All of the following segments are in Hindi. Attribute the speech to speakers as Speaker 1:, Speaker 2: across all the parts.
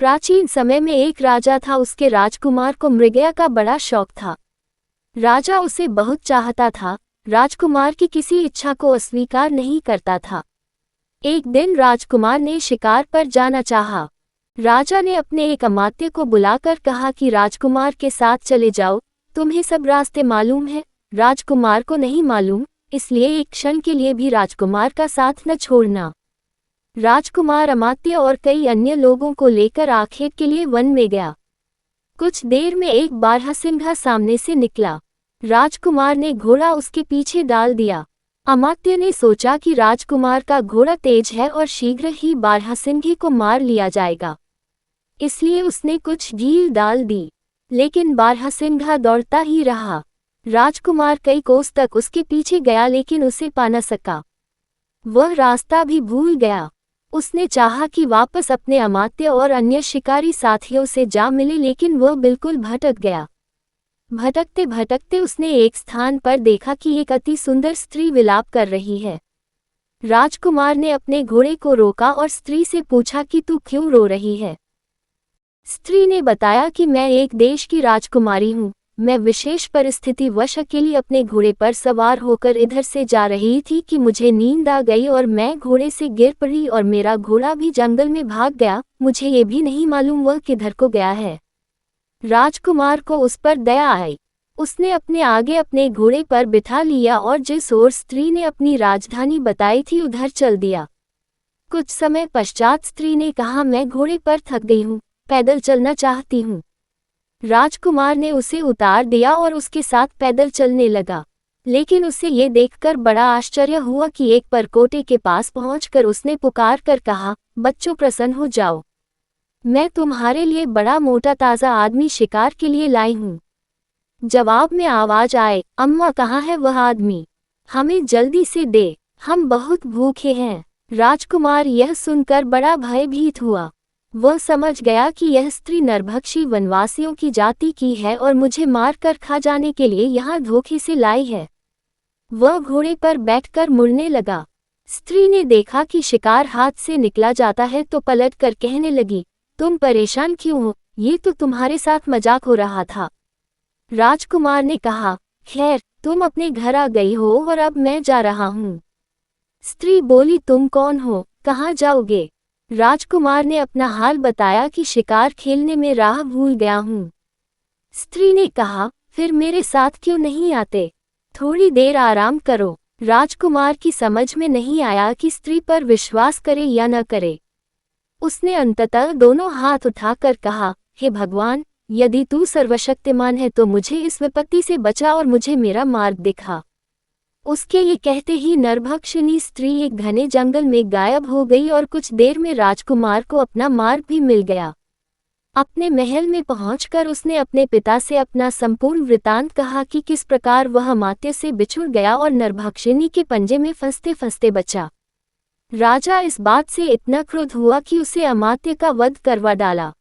Speaker 1: प्राचीन समय में एक राजा था। उसके राजकुमार को मृगया का बड़ा शौक था। राजा उसे बहुत चाहता था। राजकुमार की किसी इच्छा को अस्वीकार नहीं करता था। एक दिन राजकुमार ने शिकार पर जाना चाहा। राजा ने अपने एक अमात्य को बुलाकर कहा कि राजकुमार के साथ चले जाओ, तुम्हें सब रास्ते मालूम है। राजकुमार को नहीं मालूम, इसलिए एक क्षण के लिए भी राजकुमार का साथ न छोड़ना। राजकुमार अमात्य और कई अन्य लोगों को लेकर आखेट के लिए वन में गया। कुछ देर में एक बारहसिंघा सामने से निकला। राजकुमार ने घोड़ा उसके पीछे डाल दिया। अमात्य ने सोचा कि राजकुमार का घोड़ा तेज है और शीघ्र ही बारहसिंघे को मार लिया जाएगा, इसलिए उसने कुछ ढील डाल दी, लेकिन बारहसिंघा दौड़ता ही रहा। राजकुमार कई कोस तक उसके पीछे गया लेकिन उसे पा न सका। वह रास्ता भी भूल गया। उसने चाहा कि वापस अपने अमात्य और अन्य शिकारी साथियों से जा मिले, लेकिन वह बिल्कुल भटक गया। भटकते भटकते उसने एक स्थान पर देखा कि एक अति सुंदर स्त्री विलाप कर रही है। राजकुमार ने अपने घोड़े को रोका और स्त्री से पूछा कि तू क्यों रो रही है। स्त्री ने बताया कि मैं एक देश की राजकुमारी हूँ। मैं विशेष परिस्थिति वश अकेली अपने घोड़े पर सवार होकर इधर से जा रही थी कि मुझे नींद आ गई और मैं घोड़े से गिर पड़ी और मेरा घोड़ा भी जंगल में भाग गया। मुझे ये भी नहीं मालूम वह किधर को गया है। राजकुमार को उस पर दया आई। उसने अपने आगे अपने घोड़े पर बिठा लिया और जिस ओर स्त्री ने अपनी राजधानी बताई थी उधर चल दिया। कुछ समय पश्चात स्त्री ने कहा, मैं घोड़े पर थक गई हूँ, पैदल चलना चाहती हूँ। राजकुमार ने उसे उतार दिया और उसके साथ पैदल चलने लगा, लेकिन उसे ये देखकर बड़ा आश्चर्य हुआ कि एक परकोटे के पास पहुंचकर उसने पुकार कर कहा, बच्चों प्रसन्न हो जाओ, मैं तुम्हारे लिए बड़ा मोटा ताज़ा आदमी शिकार के लिए लाई हूँ। जवाब में आवाज आए, अम्मा कहाँ है वह आदमी, हमें जल्दी से दे, हम बहुत भूखे हैं। राजकुमार यह सुनकर बड़ा भयभीत हुआ। वह समझ गया कि यह स्त्री नरभक्षी वनवासियों की जाति की है और मुझे मार कर खा जाने के लिए यहाँ धोखे से लाई है। वह घोड़े पर बैठकर मुड़ने लगा। स्त्री ने देखा कि शिकार हाथ से निकला जाता है तो पलट कर कहने लगी, तुम परेशान क्यों हो, ये तो तुम्हारे साथ मजाक हो रहा था। राजकुमार ने कहा, खैर तुम अपने घर आ गई हो और अब मैं जा रहा हूँ। स्त्री बोली, तुम कौन हो, कहाँ जाओगे। राजकुमार ने अपना हाल बताया कि शिकार खेलने में राह भूल गया हूँ। स्त्री ने कहा, फिर मेरे साथ क्यों नहीं आते, थोड़ी देर आराम करो। राजकुमार की समझ में नहीं आया कि स्त्री पर विश्वास करे या न करे। उसने अंततः दोनों हाथ उठाकर कहा, हे भगवान, यदि तू सर्वशक्तिमान है तो मुझे इस विपत्ति से बचा और मुझे मेरा मार्ग दिखा। उसके ये कहते ही नरभक्षिणी स्त्री एक घने जंगल में गायब हो गई और कुछ देर में राजकुमार को अपना मार्ग भी मिल गया। अपने महल में पहुंचकर उसने अपने पिता से अपना संपूर्ण वृतांत कहा कि किस प्रकार वह अमात्य से बिछुड़ गया और नरभक्षिणी के पंजे में फंसते फंसते बचा। राजा इस बात से इतना क्रुद्ध हुआ कि उसे अमात्य का वध करवा डाला।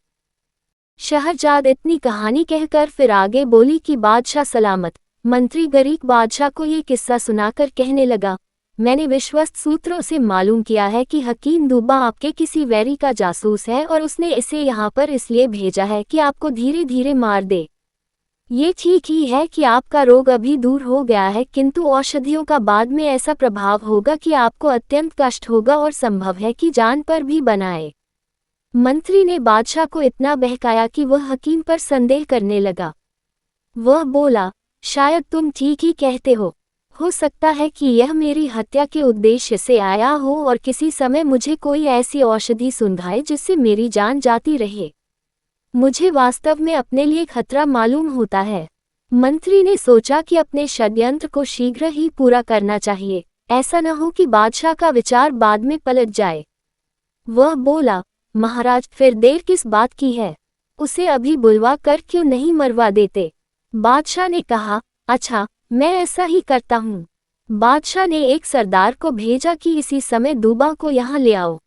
Speaker 1: शहरजाद इतनी कहानी कहकर फिर आगे बोली कि बादशाह सलामत। मंत्री गरीब बादशाह को ये किस्सा सुनाकर कहने लगा, मैंने विश्वस्त सूत्रों से मालूम किया है कि हकीम दूबा आपके किसी वैरी का जासूस है और उसने इसे यहाँ पर इसलिए भेजा है कि आपको धीरे धीरे मार दे। ये ठीक ही है कि आपका रोग अभी दूर हो गया है, किंतु औषधियों का बाद में ऐसा प्रभाव होगा कि आपको अत्यंत कष्ट होगा और संभव है कि जान पर भी बनाए। मंत्री ने बादशाह को इतना बहकाया कि वह हकीम पर संदेह करने लगा। वह बोला, शायद तुम ठीक ही कहते हो सकता है कि यह मेरी हत्या के उद्देश्य से आया हो और किसी समय मुझे कोई ऐसी औषधि सुंघाए जिससे मेरी जान जाती रहे। मुझे वास्तव में अपने लिए खतरा मालूम होता है। मंत्री ने सोचा कि अपने षड्यंत्र को शीघ्र ही पूरा करना चाहिए, ऐसा न हो कि बादशाह का विचार बाद में पलट जाए। वह बोला, महाराज फिर देर किस बात की है, उसे अभी बुलवा कर क्यों नहीं मरवा देते। बादशाह ने कहा, अच्छा मैं ऐसा ही करता हूँ। बादशाह ने एक सरदार को भेजा कि इसी समय दूबा को यहाँ ले आओ।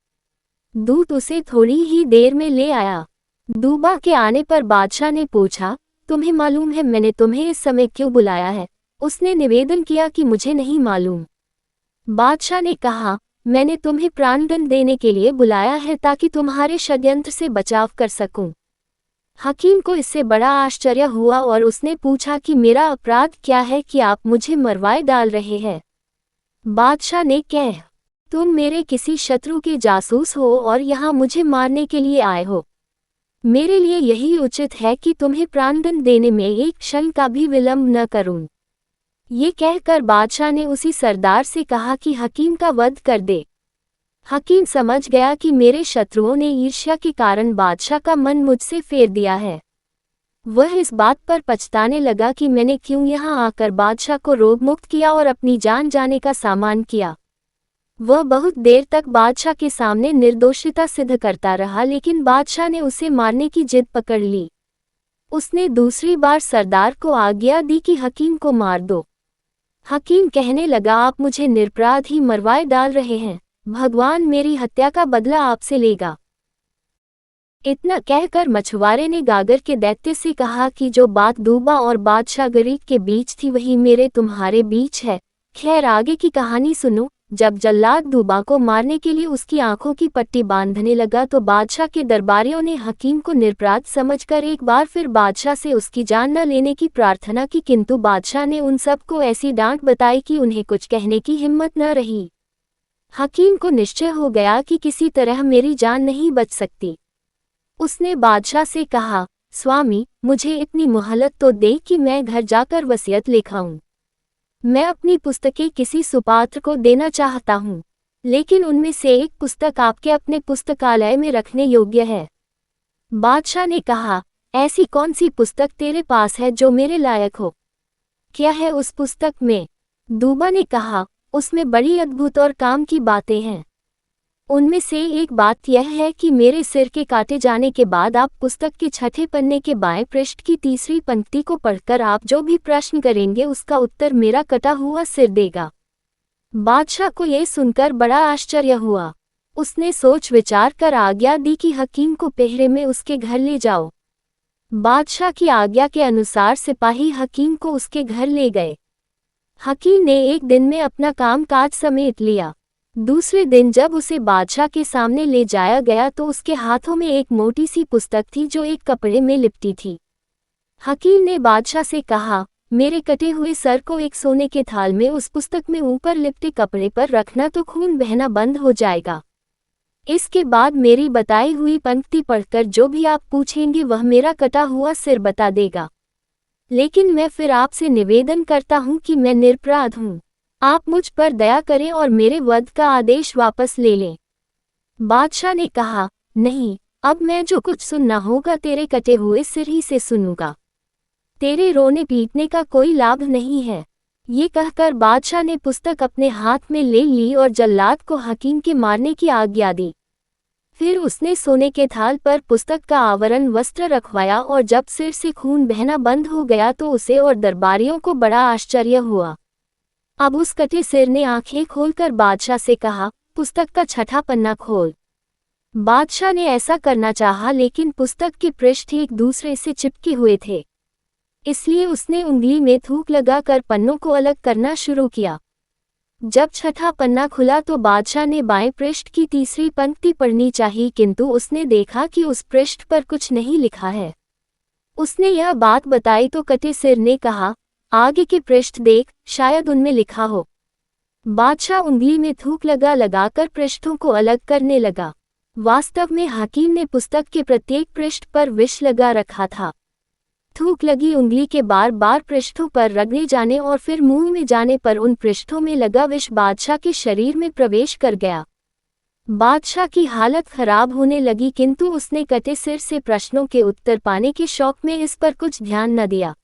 Speaker 1: दूत उसे थोड़ी ही देर में ले आया। दूबा के आने पर बादशाह ने पूछा, तुम्हें मालूम है मैंने तुम्हें इस समय क्यों बुलाया है। उसने निवेदन किया कि मुझे नहीं मालूम। बादशाह ने कहा, मैंने तुम्हें प्राणदंड देने के लिए बुलाया है ताकि तुम्हारे षड्यंत्र से बचाव कर सकूं। हकीम को इससे बड़ा आश्चर्य हुआ और उसने पूछा कि मेरा अपराध क्या है कि आप मुझे मरवाए डाल रहे हैं। बादशाह ने कहा, तुम मेरे किसी शत्रु के जासूस हो और यहाँ मुझे मारने के लिए आए हो। मेरे लिए यही उचित है कि तुम्हें प्राणदंड देने में एक क्षण का भी विलंब न करूं। ये कहकर बादशाह ने उसी सरदार से कहा कि हकीम का वध कर दे। हकीम समझ गया कि मेरे शत्रुओं ने ईर्ष्या के कारण बादशाह का मन मुझसे फेर दिया है। वह इस बात पर पछताने लगा कि मैंने क्यों यहाँ आकर बादशाह को रोगमुक्त किया और अपनी जान जाने का सामान किया। वह बहुत देर तक बादशाह के सामने निर्दोषिता सिद्ध करता रहा, लेकिन बादशाह ने उसे मारने की जिद पकड़ ली। उसने दूसरी बार सरदार को आज्ञा दी कि हकीम को मार दो। हकीम कहने लगा, आप मुझे निरपराध ही मरवाए डाल रहे हैं, भगवान मेरी हत्या का बदला आपसे लेगा। इतना कहकर मछुआरे ने गागर के दैत्य से कहा कि जो बात दूबा और बादशाह गरीब के बीच थी वही मेरे तुम्हारे बीच है। खैर, आगे की कहानी सुनो। जब जल्लाद दूबा को मारने के लिए उसकी आंखों की पट्टी बांधने लगा तो बादशाह के दरबारियों ने हकीम को निरपराध समझकर एक बार फिर बादशाह से उसकी जान न लेने की प्रार्थना की, किंतु बादशाह ने उन सबको ऐसी डांट बताई कि उन्हें कुछ कहने की हिम्मत न रही। हकीम को निश्चय हो गया कि किसी तरह मेरी जान नहीं बच सकती। उसने बादशाह से कहा, स्वामी, मुझे इतनी मोहलत तो दे कि मैं घर जाकर वसीयत लिखाऊं। मैं अपनी पुस्तकें किसी सुपात्र को देना चाहता हूँ, लेकिन उनमें से एक पुस्तक आपके अपने पुस्तकालय में रखने योग्य है। बादशाह ने कहा, ऐसी कौन सी पुस्तक तेरे पास है जो मेरे लायक हो? क्या है उस पुस्तक में? दूबा ने कहा, उसमें बड़ी अद्भुत और काम की बातें हैं। उनमें से एक बात यह है कि मेरे सिर के काटे जाने के बाद आप पुस्तक के छठे पन्ने के बाएं पृष्ठ की तीसरी पंक्ति को पढ़कर आप जो भी प्रश्न करेंगे उसका उत्तर मेरा कटा हुआ सिर देगा। बादशाह को यह सुनकर बड़ा आश्चर्य हुआ। उसने सोच विचार कर आज्ञा दी कि हकीम को पहरे में उसके घर ले जाओ। बादशाह की आज्ञा के अनुसार सिपाही हकीम को उसके घर ले गए। हकीम ने एक दिन में अपना काम काज समेट लिया। दूसरे दिन जब उसे बादशाह के सामने ले जाया गया तो उसके हाथों में एक मोटी सी पुस्तक थी जो एक कपड़े में लिपटी थी। हकीम ने बादशाह से कहा, मेरे कटे हुए सर को एक सोने के थाल में उस पुस्तक में ऊपर लिपटे कपड़े पर रखना तो खून बहना बंद हो जाएगा। इसके बाद मेरी बताई हुई पंक्ति पढ़कर जो भी आप पूछेंगे वह मेरा कटा हुआ सिर बता देगा। लेकिन मैं फिर आपसे निवेदन करता हूँ कि मैं निरपराध हूँ। आप मुझ पर दया करें और मेरे वध का आदेश वापस ले लें। बादशाह ने कहा, नहीं, अब मैं जो कुछ सुनना होगा तेरे कटे हुए सिर ही से सुनूंगा। तेरे रोने पीटने का कोई लाभ नहीं है। ये कहकर बादशाह ने पुस्तक अपने हाथ में ले ली और जल्लाद को हकीम के मारने की आज्ञा दी। फिर उसने सोने के थाल पर पुस्तक का आवरण वस्त्र रखवाया और जब सिर से खून बहना बंद हो गया तो उसे और दरबारियों को बड़ा आश्चर्य हुआ। अब उस कटे सिर ने आंखें खोलकर बादशाह से कहा, पुस्तक का छठा पन्ना खोल। बादशाह ने ऐसा करना चाहा, लेकिन पुस्तक के पृष्ठ एक दूसरे से चिपके हुए थे, इसलिए उसने उंगली में थूक लगाकर पन्नों को अलग करना शुरू किया। जब छठा पन्ना खुला तो बादशाह ने बाएं पृष्ठ की तीसरी पंक्ति पढ़नी चाहिए, किंतु उसने देखा कि उस पृष्ठ पर कुछ नहीं लिखा है। उसने यह बात बताई तो कटे सिर ने कहा, आगे के पृष्ठ देख, शायद उनमें लिखा हो। बादशाह उंगली में थूक लगाकर पृष्ठों को अलग करने लगा। वास्तव में हकीम ने पुस्तक के प्रत्येक पृष्ठ पर विष लगा रखा था। थूक लगी उंगली के बार बार पृष्ठों पर रगड़े जाने और फिर मुंह में जाने पर उन पृष्ठों में लगा विष बादशाह के शरीर में प्रवेश कर गया। बादशाह की हालत खराब होने लगी, किंतु उसने कटे सिर से प्रश्नों के उत्तर पाने के शौक में इस पर कुछ ध्यान न दिया।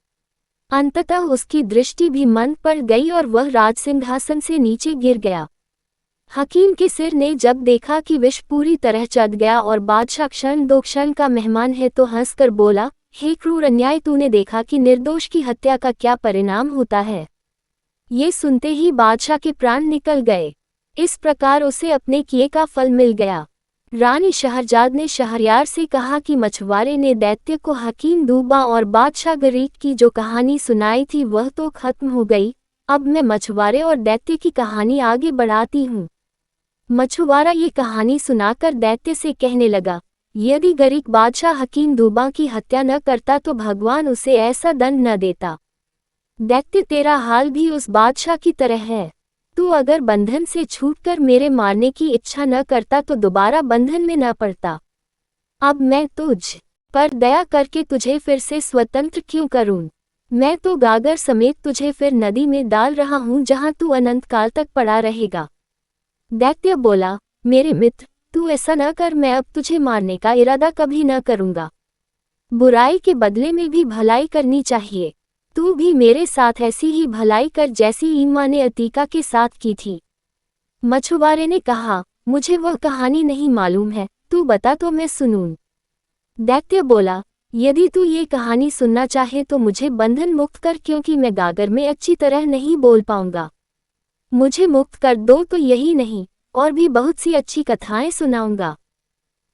Speaker 1: अंततः उसकी दृष्टि भी मंद पड़ गई और वह राजसिंहासन से नीचे गिर गया। हकीम के सिर ने जब देखा कि विष पूरी तरह चढ़ गया और बादशाह क्षण दो क्षण का मेहमान है तो हंसकर बोला, हे क्रूर अन्याय, तूने देखा कि निर्दोष की हत्या का क्या परिणाम होता है। ये सुनते ही बादशाह के प्राण निकल गए। इस प्रकार उसे अपने किए का फल मिल गया। रानी शहरजाद ने शहरयार से कहा कि मछुआरे ने दैत्य को हकीम दूबा और बादशाह गरीब की जो कहानी सुनाई थी वह तो खत्म हो गई, अब मैं मछुआरे और दैत्य की कहानी आगे बढ़ाती हूँ। मछुआरा ये कहानी सुनाकर दैत्य से कहने लगा, यदि गरीब बादशाह हकीम दूबा की हत्या न करता तो भगवान उसे ऐसा दंड न देता। दैत्य, तेरा हाल भी उस बादशाह की तरह है। तू अगर बंधन से छूटकर मेरे मारने की इच्छा न करता तो दोबारा बंधन में न पड़ता। अब मैं तुझ पर दया करके तुझे फिर से स्वतंत्र क्यों करूं? मैं तो गागर समेत तुझे फिर नदी में डाल रहा हूं जहां तू अनंत काल तक पड़ा रहेगा। दैत्य बोला, मेरे मित्र, तू ऐसा न कर, मैं अब तुझे मारने का इरादा कभी न करूंगा। बुराई के बदले में भी भलाई करनी चाहिए। तू भी मेरे साथ ऐसी ही भलाई कर जैसी ईमा ने अतीका के साथ की थी। मछुआरे ने कहा, मुझे वह कहानी नहीं मालूम है, तू बता तो मैं सुनूं। दैत्य बोला, यदि तू ये कहानी सुनना चाहे तो मुझे बंधन मुक्त कर, क्योंकि मैं गागर में अच्छी तरह नहीं बोल पाऊंगा। मुझे मुक्त कर दो तो यही नहीं, और भी बहुत सी अच्छी कथाएं सुनाऊंगा।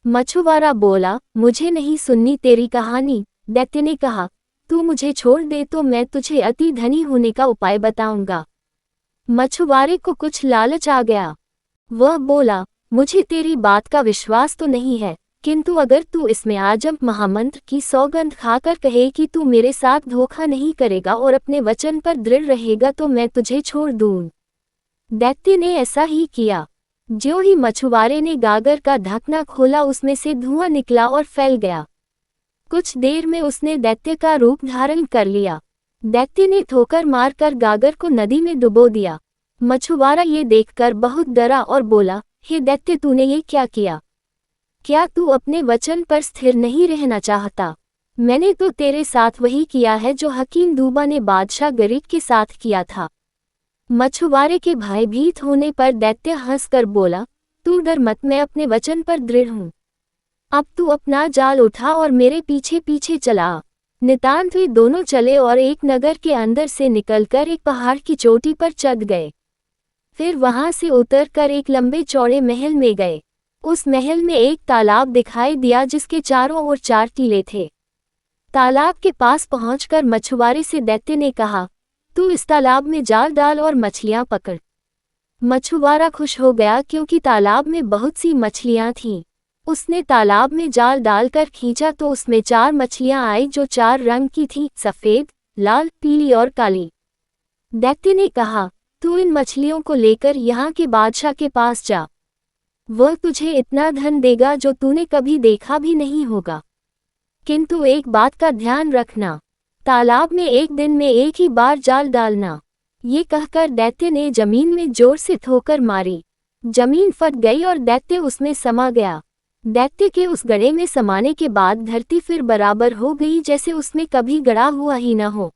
Speaker 1: मछुआरा बोला, मुझे नहीं सुननी तेरी कहानी। दैत्य ने कहा, तू मुझे छोड़ दे तो मैं तुझे अति धनी होने का उपाय बताऊंगा। मछुआरे को कुछ लालच आ गया। वह बोला, मुझे तेरी बात का विश्वास तो नहीं है, किंतु अगर तू इसमें आजम महामंत्र की सौगंध खाकर कहे कि तू मेरे साथ धोखा नहीं करेगा और अपने वचन पर दृढ़ रहेगा तो मैं तुझे छोड़ दूं। दैत्य ने ऐसा ही किया। ज्यों ही मछुआरे ने गागर का ढकना खोला, उसमें से धुआं निकला और फैल गया। कुछ देर में उसने दैत्य का रूप धारण कर लिया। दैत्य ने ठोकर मारकर गागर को नदी में डुबो दिया। मछुआरा ये देखकर बहुत डरा और बोला, हे दैत्य, तूने ये क्या किया? क्या तू अपने वचन पर स्थिर नहीं रहना चाहता? मैंने तो तेरे साथ वही किया है जो हकीम दूबा ने बादशाह गरीब के साथ किया था। मछुआरे के भयभीत होने पर दैत्य हंसकर बोला, तू डर मत, मैं अपने वचन पर दृढ़ हूँ। अब तू अपना जाल उठा और मेरे पीछे पीछे चला। नितांत वे दोनों चले और एक नगर के अंदर से निकलकर एक पहाड़ की चोटी पर चढ़ गए। फिर वहां से उतरकर एक लंबे चौड़े महल में गए। उस महल में एक तालाब दिखाई दिया जिसके चारों ओर 4 टीले थे। तालाब के पास पहुंचकर मछुआरे से दैत्य ने कहा, तू इस तालाब में जाल डाल और मछलियां पकड़। मछुआरा खुश हो गया क्योंकि तालाब में बहुत सी मछलियां थीं। उसने तालाब में जाल डालकर खींचा तो उसमें 4 मछलियां आई जो 4 रंग की थीं, सफेद, लाल, पीली और काली। दैत्य ने कहा, तू इन मछलियों को लेकर यहाँ के बादशाह के पास जा। वह तुझे इतना धन देगा जो तूने कभी देखा भी नहीं होगा। किंतु एक बात का ध्यान रखना, तालाब में एक दिन में एक ही बार जाल डालना। ये कहकर दैत्य ने जमीन में जोर से ठोकर मारी। जमीन फट गई और दैत्य उसमें समा गया। दैत्य के उस गड्ढे में समाने के बाद धरती फिर बराबर हो गई जैसे उसमें कभी गड़ा हुआ ही न हो।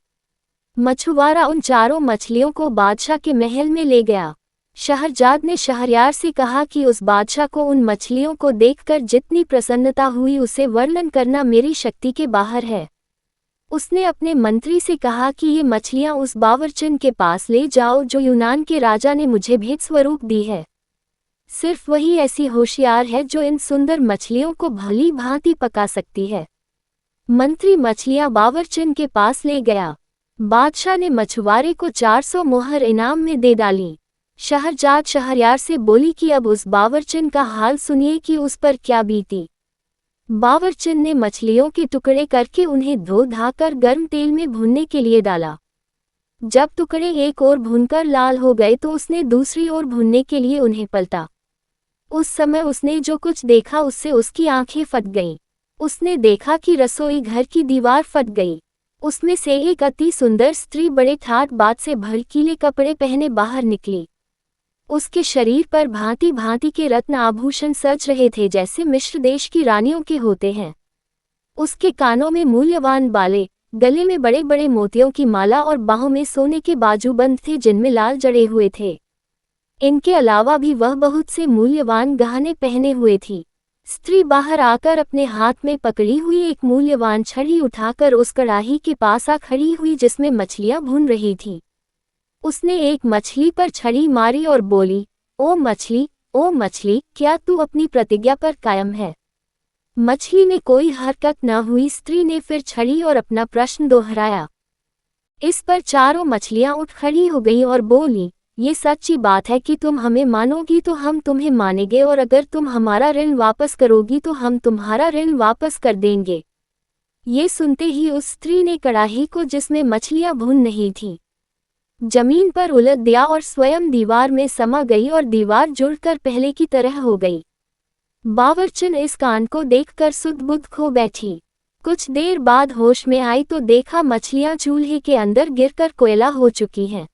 Speaker 1: मछुआरा उन 4 मछलियों को बादशाह के महल में ले गया। शहरजाद ने शहरयार से कहा कि उस बादशाह को उन मछलियों को देखकर जितनी प्रसन्नता हुई उसे वर्णन करना मेरी शक्ति के बाहर है। उसने अपने मंत्री से कहा कि ये मछलियां उस बावर्चन के पास ले जाओ जो यूनान के राजा ने मुझे भेंट स्वरूप दी है। सिर्फ वही ऐसी होशियार है जो इन सुंदर मछलियों को भली भांति पका सकती है। मंत्री मछलियां बावर्चन के पास ले गया। बादशाह ने मछुआरे को 400 मोहर इनाम में दे डाली। शहरजाद शहरयार से बोली कि अब उस बावर्चन का हाल सुनिए कि उस पर क्या बीती। बावर्चन ने मछलियों के टुकड़े करके उन्हें धो धाकर गर्म तेल में भूनने के लिए डाला। जब टुकड़े एक ओर भूनकर लाल हो गए तो उसने दूसरी ओर भूनने के लिए उन्हें पलटा। उस समय उसने जो कुछ देखा उससे उसकी आंखें फट गईं। उसने देखा कि रसोई घर की दीवार फट गई। उसमें से एक अति सुंदर स्त्री बड़े ठाट बाट से भड़कीले कपड़े पहने बाहर निकली। उसके शरीर पर भांति भांति के रत्न आभूषण सज रहे थे जैसे मिस्र देश की रानियों के होते हैं। उसके कानों में मूल्यवान बाले, गले में बड़े बड़े मोतियों की माला और बाहों में सोने के बाजूबंद थे जिनमें लाल जड़े हुए थे। इनके अलावा भी वह बहुत से मूल्यवान गहने पहने हुए थी। स्त्री बाहर आकर अपने हाथ में पकड़ी हुई एक मूल्यवान छड़ी उठाकर उस कड़ाही के पास आ खड़ी हुई जिसमें मछलियां भून रही थी। उसने एक मछली पर छड़ी मारी और बोली, ओ मछली, क्या तू अपनी प्रतिज्ञा पर कायम है? मछली में कोई हरकत न हुई। स्त्री ने फिर छड़ी और अपना प्रश्न दोहराया। इस पर 4 मछलियां उठ खड़ी हो गईं और बोली, ये सच्ची बात है कि तुम हमें मानोगी तो हम तुम्हें मानेंगे, और अगर तुम हमारा ऋण वापस करोगी तो हम तुम्हारा ऋण वापस कर देंगे। ये सुनते ही उस स्त्री ने कड़ाही को जिसमें मछलियां भून नहीं थीं, जमीन पर उलट दिया और स्वयं दीवार में समा गई और दीवार जुड़कर पहले की तरह हो गई। बावर्चन इस कांड को देखकर सुध-बुध खो बैठी। कुछ देर बाद होश में आई तो देखा मछलियां चूल्हे के अंदर गिरकर कोयला हो चुकी हैं।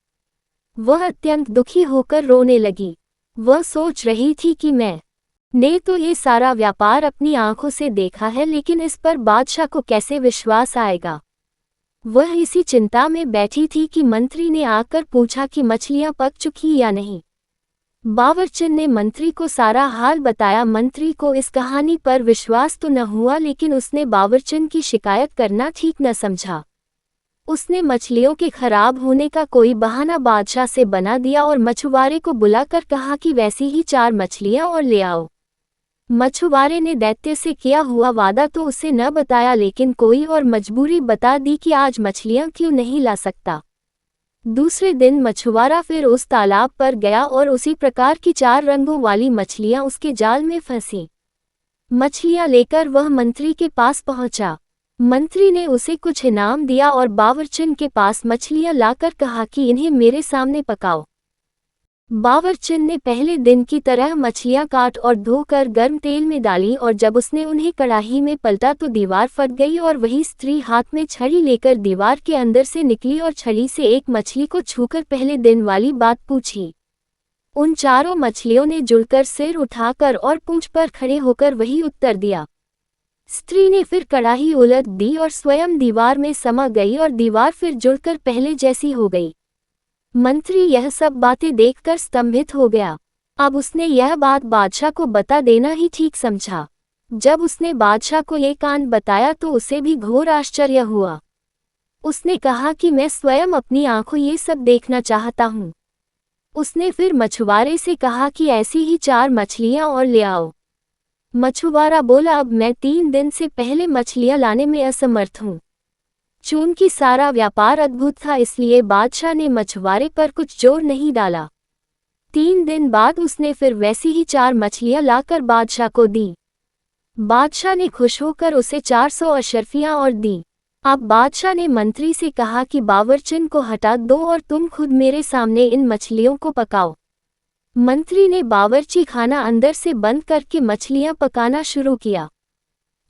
Speaker 1: वह अत्यंत दुखी होकर रोने लगी। वह सोच रही थी कि मैंने तो ये सारा व्यापार अपनी आंखों से देखा है, लेकिन इस पर बादशाह को कैसे विश्वास आएगा। वह इसी चिंता में बैठी थी कि मंत्री ने आकर पूछा कि मछलियां पक चुकी या नहीं। बावर्चन ने मंत्री को सारा हाल बताया। मंत्री को इस कहानी पर विश्वास तो न हुआ, लेकिन उसने बावर्चन की शिकायत करना ठीक न समझा। उसने मछलियों के खराब होने का कोई बहाना बादशाह से बना दिया और मछुआरे को बुलाकर कहा कि वैसी ही 4 मछलियां और ले आओ। मछुआरे ने दैत्य से किया हुआ वादा तो उसे न बताया, लेकिन कोई और मजबूरी बता दी कि आज मछलियां क्यों नहीं ला सकता। दूसरे दिन मछुआरा फिर उस तालाब पर गया और उसी प्रकार की 4 रंगों वाली मछलियां उसके जाल में फंसी। मछलियां लेकर वह मंत्री के पास पहुंचा। मंत्री ने उसे कुछ इनाम दिया और बावर्चन के पास मछलियां लाकर कहा कि इन्हें मेरे सामने पकाओ। बावर्चन ने पहले दिन की तरह मछलियां काट और धोकर गर्म तेल में डाली, और जब उसने उन्हें कड़ाही में पलटा तो दीवार फट गई और वही स्त्री हाथ में छड़ी लेकर दीवार के अंदर से निकली और छड़ी से एक मछली को छूकर पहले दिन वाली बात पूछी। उन 4 मछलियों ने जुड़कर सिर उठाकर और पूंछ पर खड़े होकर वही उत्तर दिया। स्त्री ने फिर कड़ाही उलट दी और स्वयं दीवार में समा गई और दीवार फिर जुड़कर पहले जैसी हो गई। मंत्री यह सब बातें देखकर स्तंभित हो गया। अब उसने यह बात बादशाह को बता देना ही ठीक समझा। जब उसने बादशाह को ये कांड बताया तो उसे भी घोर आश्चर्य हुआ। उसने कहा कि मैं स्वयं अपनी आंखों ये सब देखना चाहता हूँ। उसने फिर मछुआरे से कहा कि ऐसी ही 4 मछलियाँ और ले आओ। मछुआरा बोला, अब मैं 3 दिन से पहले मछलियाँ लाने में असमर्थ हूँ। चूंकि सारा व्यापार अद्भुत था, इसलिए बादशाह ने मछुआरे पर कुछ जोर नहीं डाला। 3 दिन बाद उसने फिर वैसी ही 4 मछलियां लाकर बादशाह को दी। बादशाह ने खुश होकर उसे 400 अशर्फियां और दी। अब बादशाह ने मंत्री से कहा कि बावर्चन को हटा दो और तुम खुद मेरे सामने इन मछलियों को पकाओ। मंत्री ने बावर्ची खाना अंदर से बंद करके मछलियां पकाना शुरू किया।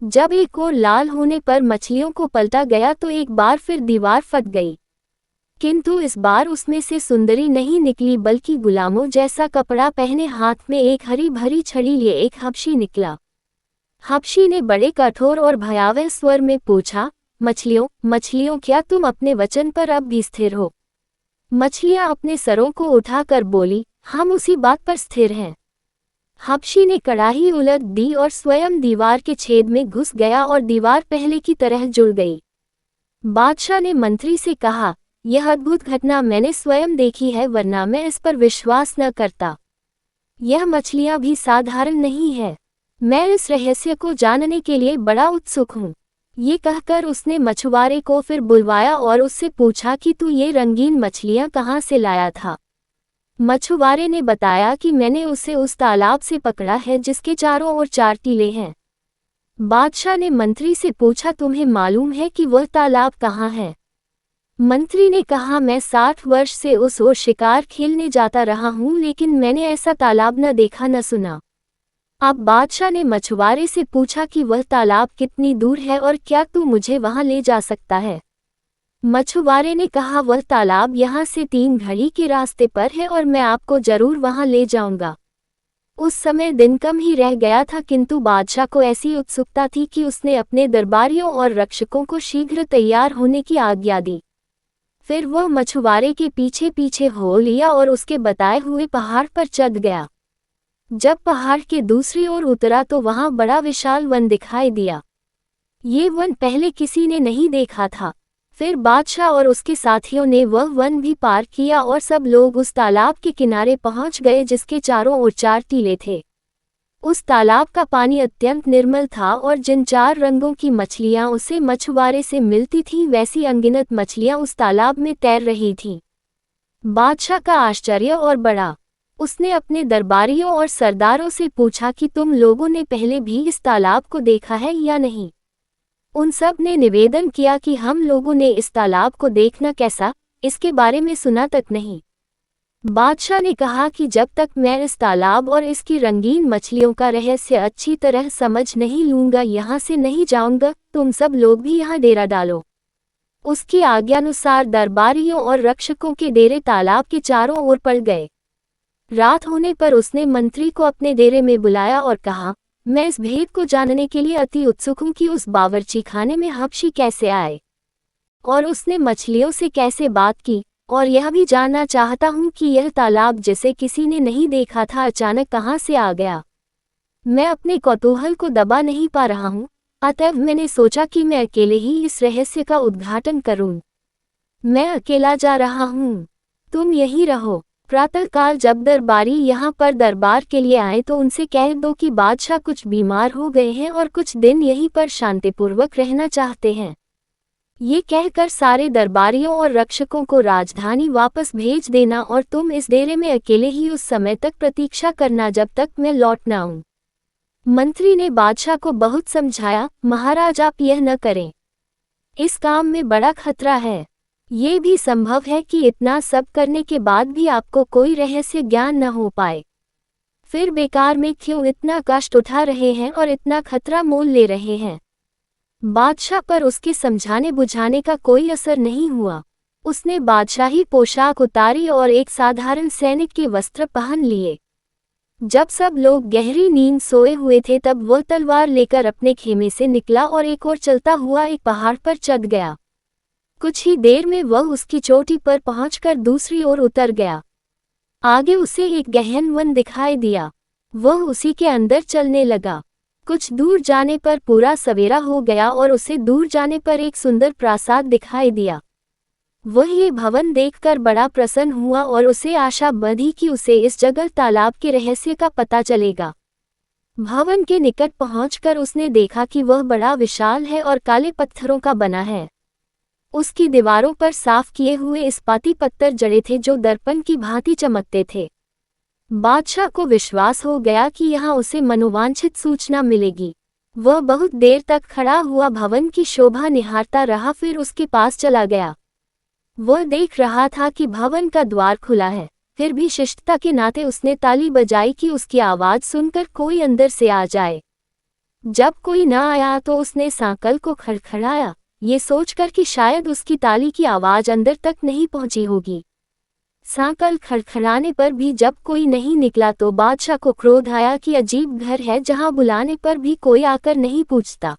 Speaker 1: जब एक और लाल होने पर मछलियों को पलटा गया तो एक बार फिर दीवार फट गई, किंतु इस बार उसमें से सुंदरी नहीं निकली, बल्कि गुलामों जैसा कपड़ा पहने हाथ में एक हरी भरी छड़ी लिए एक हबशी निकला। हबशी ने बड़े कठोर और भयावह स्वर में पूछा, मछलियों मछलियों, क्या तुम अपने वचन पर अब भी स्थिर हो? मछलियां अपने सरों को उठाकर बोली, हम उसी बात पर स्थिर हैं। हबशी ने कड़ाही उलट दी और स्वयं दीवार के छेद में घुस गया और दीवार पहले की तरह जुड़ गई। बादशाह ने मंत्री से कहा, यह अद्भुत घटना मैंने स्वयं देखी है, वरना मैं इस पर विश्वास न करता। यह मछलियां भी साधारण नहीं है। मैं इस रहस्य को जानने के लिए बड़ा उत्सुक हूँ। ये कहकर उसने मछुआरे को फिर बुलवाया और उससे पूछा कि तू ये रंगीन मछलियां कहाँ से लाया था? मछुआरे ने बताया कि मैंने उसे उस तालाब से पकड़ा है जिसके चारों ओर 4 टीले हैं। बादशाह ने मंत्री से पूछा, तुम्हें मालूम है कि वह तालाब कहाँ है? मंत्री ने कहा, मैं 60 वर्ष से उस ओर शिकार खेलने जाता रहा हूँ, लेकिन मैंने ऐसा तालाब न देखा न सुना। अब बादशाह ने मछुआरे से पूछा कि वह तालाब कितनी दूर है और क्या तू मुझे वहां ले जा सकता है? मछुआरे ने कहा, वह तालाब यहाँ से 3 घड़ी के रास्ते पर है और मैं आपको जरूर वहां ले जाऊंगा। उस समय दिन कम ही रह गया था, किंतु बादशाह को ऐसी उत्सुकता थी कि उसने अपने दरबारियों और रक्षकों को शीघ्र तैयार होने की आज्ञा दी। फिर वह मछुआरे के पीछे पीछे हो लिया और उसके बताए हुए पहाड़ पर चढ़ गया। जब पहाड़ के दूसरी ओर उतरा तो वहां बड़ा विशाल वन दिखाई दिया। ये वन पहले किसी ने नहीं देखा था। फिर बादशाह और उसके साथियों ने वह वन भी पार किया और सब लोग उस तालाब के किनारे पहुंच गए जिसके चारों ओर 4 टीले थे। उस तालाब का पानी अत्यंत निर्मल था और जिन 4 रंगों की मछलियां उसे मछुआरे से मिलती थीं, वैसी अनगिनत मछलियां उस तालाब में तैर रही थीं। बादशाह का आश्चर्य और बढ़ा। उसने अपने दरबारियों और सरदारों से पूछा कि तुम लोगों ने पहले भी इस तालाब को देखा है या नहीं। उन सब ने निवेदन किया कि हम लोगों ने इस तालाब को देखना कैसा, इसके बारे में सुना तक नहीं। बादशाह ने कहा कि जब तक मैं इस तालाब और इसकी रंगीन मछलियों का रहस्य अच्छी तरह समझ नहीं लूंगा यहाँ से नहीं जाऊंगा। तुम सब लोग भी यहाँ डेरा डालो। उसकी आज्ञानुसार दरबारियों और रक्षकों के डेरे तालाब के चारों ओर पड़ गए। रात होने पर उसने मंत्री को अपने डेरे में बुलाया और कहा, मैं इस भेद को जानने के लिए अति उत्सुक हूँ कि उस बावर्ची खाने में हबशी कैसे आए और उसने मछलियों से कैसे बात की, और यह भी जानना चाहता हूँ कि यह तालाब जिसे किसी ने नहीं देखा था अचानक कहाँ से आ गया। मैं अपने कौतूहल को दबा नहीं पा रहा हूँ, अतएव मैंने सोचा कि मैं अकेले ही इस रहस्य का उद्घाटन करूँ। मैं अकेला जा रहा हूँ, तुम यहीं रहो। प्रातःकाल जब दरबारी यहाँ पर दरबार के लिए आए तो उनसे कह दो कि बादशाह कुछ बीमार हो गए हैं और कुछ दिन यहीं पर शांतिपूर्वक रहना चाहते हैं। ये कहकर सारे दरबारियों और रक्षकों को राजधानी वापस भेज देना और तुम इस डेरे में अकेले ही उस समय तक प्रतीक्षा करना जब तक मैं लौट न आऊं। मंत्री ने बादशाह को बहुत समझाया, महाराज आप यह न करें, इस काम में बड़ा खतरा है। ये भी संभव है कि इतना सब करने के बाद भी आपको कोई रहस्य ज्ञान न हो पाए। फिर बेकार में क्यों इतना कष्ट उठा रहे हैं और इतना खतरा मोल ले रहे हैं। बादशाह पर उसके समझाने बुझाने का कोई असर नहीं हुआ। उसने बादशाही पोशाक उतारी और एक साधारण सैनिक के वस्त्र पहन लिए। जब सब लोग गहरी नींद सोए हुए थे तब वह तलवार लेकर अपने खेमे से निकला और एक ओर चलता हुआ एक पहाड़ पर चढ़ गया। कुछ ही देर में वह उसकी चोटी पर पहुंचकर दूसरी ओर उतर गया। आगे उसे एक गहन वन दिखाई दिया। वह उसी के अंदर चलने लगा। कुछ दूर जाने पर पूरा सवेरा हो गया और उसे दूर जाने पर एक सुंदर प्रासाद दिखाई दिया। वह ये भवन देखकर बड़ा प्रसन्न हुआ और उसे आशा बंधी कि उसे इस जगह तालाब के रहस्य का पता चलेगा। भवन के निकट पहुंचकर उसने देखा कि वह बड़ा विशाल है और काले पत्थरों का बना है। उसकी दीवारों पर साफ किए हुए इस्पाती पत्थर जड़े थे जो दर्पण की भांति चमकते थे। बादशाह को विश्वास हो गया कि यहाँ उसे मनोवांछित सूचना मिलेगी। वह बहुत देर तक खड़ा हुआ भवन की शोभा निहारता रहा, फिर उसके पास चला गया। वह देख रहा था कि भवन का द्वार खुला है, फिर भी शिष्टता के नाते उसने ताली बजाई कि उसकी आवाज़ सुनकर कोई अंदर से आ जाए। जब कोई न आया तो उसने सांकल को खड़खड़ाया, ये सोचकर कि शायद उसकी ताली की आवाज़ अंदर तक नहीं पहुंची होगी। सांकल खड़खड़ाने पर भी जब कोई नहीं निकला तो बादशाह को क्रोध आया कि अजीब घर है जहां बुलाने पर भी कोई आकर नहीं पूछता।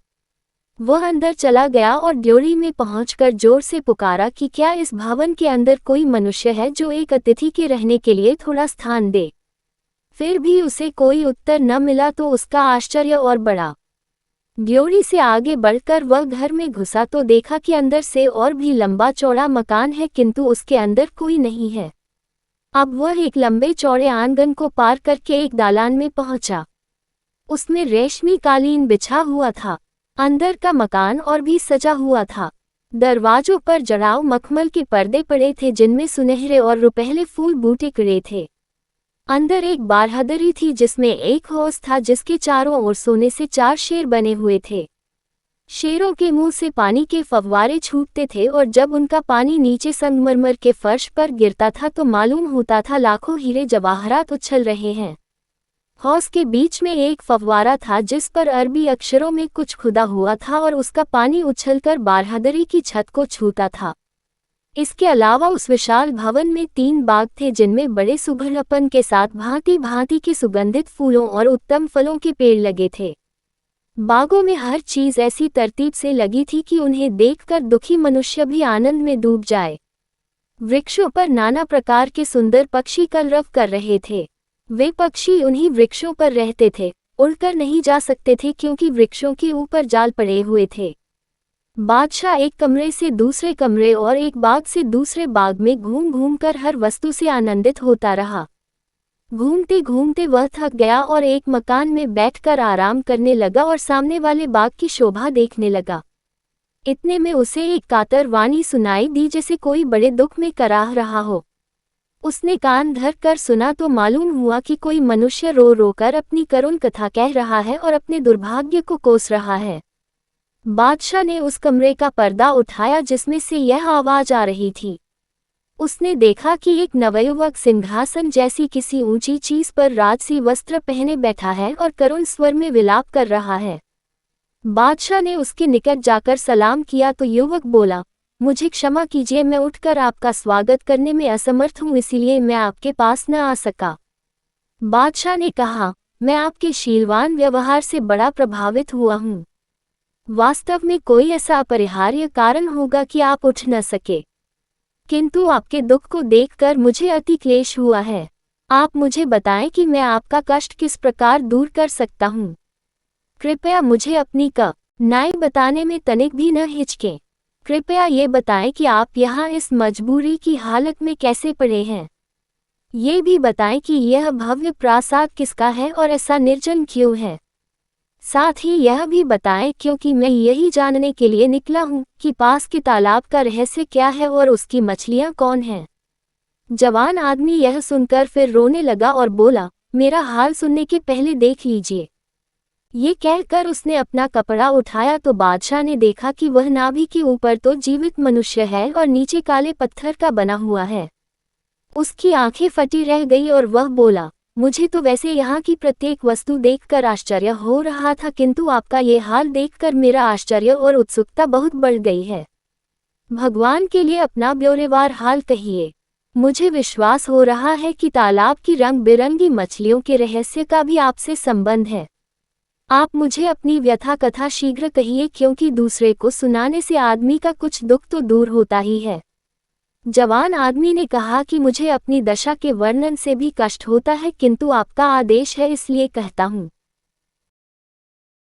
Speaker 1: वह अंदर चला गया और ड्योढ़ी में पहुंचकर जोर से पुकारा कि क्या इस भवन के अंदर कोई मनुष्य है जो एक अतिथि के रहने के लिए थोड़ा स्थान दे। फिर भी उसे कोई उत्तर न मिला तो उसका आश्चर्य और बढ़ा। ड्योढ़ी से आगे बढ़कर वह घर में घुसा तो देखा कि अंदर से और भी लंबा चौड़ा मकान है, किंतु उसके अंदर कोई नहीं है। अब वह एक लंबे चौड़े आंगन को पार करके एक दालान में पहुंचा। उसमें रेशमी कालीन बिछा हुआ था। अंदर का मकान और भी सजा हुआ था। दरवाजों पर जड़ाऊ मखमल के पर्दे पड़े थे जिनमें सुनहरे और रुपहले फूल बूटे खिले थे। अंदर एक बारहदरी थी जिसमें एक हौज था जिसके चारों ओर सोने से 4 शेर बने हुए थे। शेरों के मुंह से पानी के फव्वारे छूटते थे और जब उनका पानी नीचे संगमरमर के फर्श पर गिरता था तो मालूम होता था लाखों हीरे जवाहरात उछल रहे हैं। हौज के बीच में एक फव्वारा था जिस पर अरबी अक्षरों में कुछ खुदा हुआ था और उसका पानी उछलकर बारहदरी की छत को छूता था। इसके अलावा उस विशाल भवन में 3 बाग थे जिनमें बड़े सुघड़पन के साथ भांति भांति के सुगंधित फूलों और उत्तम फलों के पेड़ लगे थे। बागों में हर चीज ऐसी तरतीब से लगी थी कि उन्हें देखकर दुखी मनुष्य भी आनंद में डूब जाए। वृक्षों पर नाना प्रकार के सुंदर पक्षी कलरव कर रहे थे। वे पक्षी उन्हीं वृक्षों पर रहते थे, उड़कर नहीं जा सकते थे क्योंकि वृक्षों के ऊपर जाल पड़े हुए थे। बादशाह एक कमरे से दूसरे कमरे और एक बाग से दूसरे बाग में घूम घूम कर हर वस्तु से आनंदित होता रहा। घूमते घूमते वह थक गया और एक मकान में बैठकर आराम करने लगा और सामने वाले बाग की शोभा देखने लगा। इतने में उसे एक कातर वाणी सुनाई दी जैसे कोई बड़े दुख में कराह रहा हो। उसने कान धर कर सुना तो मालूम हुआ कि कोई मनुष्य रो रो कर अपनी करुण कथा कह रहा है और अपने दुर्भाग्य को कोस रहा है। बादशाह ने उस कमरे का पर्दा उठाया जिसमें से यह आवाज आ रही थी। उसने देखा कि एक नवयुवक सिंहासन जैसी किसी ऊंची चीज पर राजसी वस्त्र पहने बैठा है और करुण स्वर में विलाप कर रहा है। बादशाह ने उसके निकट जाकर सलाम किया तो युवक बोला, मुझे क्षमा कीजिए, मैं उठकर आपका स्वागत करने में असमर्थ हूँ, इसीलिए मैं आपके पास न आ सका। बादशाह ने कहा, मैं आपके शीलवान व्यवहार से बड़ा प्रभावित हुआ हूँ। वास्तव में कोई ऐसा अपरिहार्य कारण होगा कि आप उठ न सके, किंतु आपके दुख को देखकर मुझे अति क्लेश हुआ है। आप मुझे बताएं कि मैं आपका कष्ट किस प्रकार दूर कर सकता हूँ। कृपया मुझे अपनी कठिनाई बताने में तनिक भी न हिचकें। कृपया ये बताएं कि आप यहाँ इस मजबूरी की हालत में कैसे पड़े हैं। ये भी बताएं कि यह भव्य प्रासाद किसका है और ऐसा निर्जन क्यों है। साथ ही यह भी बताएं क्योंकि मैं यही जानने के लिए निकला हूँ कि पास के तालाब का रहस्य क्या है और उसकी मछलियाँ कौन हैं। जवान आदमी यह सुनकर फिर रोने लगा और बोला, मेरा हाल सुनने के पहले देख लीजिए। ये कहकर उसने अपना कपड़ा उठाया तो बादशाह ने देखा कि वह नाभि के ऊपर तो जीवित मनुष्य है और नीचे काले पत्थर का बना हुआ है। उसकी आंखें फटी रह गई और वह बोला, मुझे तो वैसे यहाँ की प्रत्येक वस्तु देखकर आश्चर्य हो रहा था, किंतु आपका ये हाल देखकर मेरा आश्चर्य और उत्सुकता बहुत बढ़ गई है। भगवान के लिए अपना ब्यौरेवार हाल कहिए। मुझे विश्वास हो रहा है कि तालाब की रंग बिरंगी मछलियों के रहस्य का भी आपसे संबंध है। आप मुझे अपनी व्यथा कथा शीघ्र कहिए, क्योंकि दूसरे को सुनाने से आदमी का कुछ दुख तो दूर होता ही है। जवान आदमी ने कहा कि मुझे अपनी दशा के वर्णन से भी कष्ट होता है, किंतु आपका आदेश है इसलिए कहता हूँ।